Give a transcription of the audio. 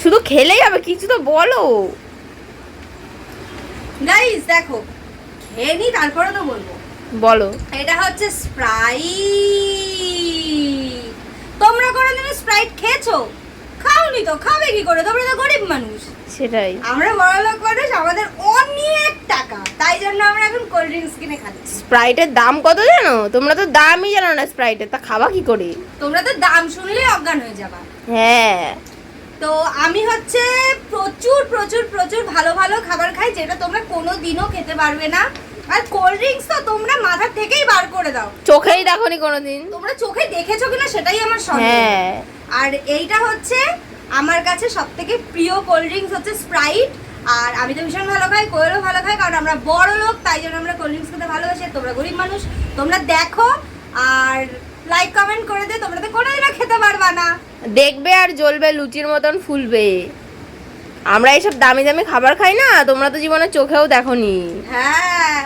শুধু খেলেই হবে, কিছু তো বলো। গাইস দেখো, খেয়ে নি তারপরে তো বলবো। বলো। এটা হচ্ছে স্প্রাইট। তোমরা কোনোদিন স্প্রাইট খেয়েছো? খাওনি তো, খাবে কি করে? তোমরা তো গরিব মানুষ। সেটাই। আমরা বড়লোক মানুষ, আমাদের অনেক টাকা, তাই জন্য আমরা এখন কোল্ড ড্রিঙ্কস কিনে খাচ্ছি। স্প্রাইটের দাম কত জানো? তোমরা তো দামই জানো না স্প্রাইটের, তা খাবা কি করে? তোমরা তো দাম শুনলেই অজ্ঞান হয়ে যাবা। হ্যাঁ। তো আমি হচ্ছে প্রচুর প্রচুর প্রচুর ভালো ভালো খাবার খাই, যেটা তোমরা কোনোদিনও খেতে পারবে না। আর কোল্ড ড্রিঙ্কস তো তোমরা মাথা থেকেই বার করে দাও, চোখেই দেখোনি কোনোদিন। তোমরা চোখে দেখেছো কিনা সেটাই আমার সন্দেহ। হ্যাঁ। আর এইটা হচ্ছে আমার কাছে সবথেকে প্রিয় কোল্ড ড্রিঙ্কস হচ্ছে স্প্রাইট। আর আমি তো ভীষণ ভালো খাই, কোয়েলও ভালো খাই, কারণ আমরা বড় লোক, তাই জন্য আমরা কোল্ড ড্রিঙ্কস খেতে ভালোবাসি। তোমরা গরিব মানুষ, তোমরা দেখো আর লাইক কমেন্ট করে দে, তোমরা তো কোনোদিনও খেতে পারবা না। দেখবে আর জ্বলবে, লুচির মতন ফুলবে। আমরা এইসব দামি দামি খাবার খাই না, তোমরা তো জীবনে চোখেও দেখোনি। হ্যাঁ।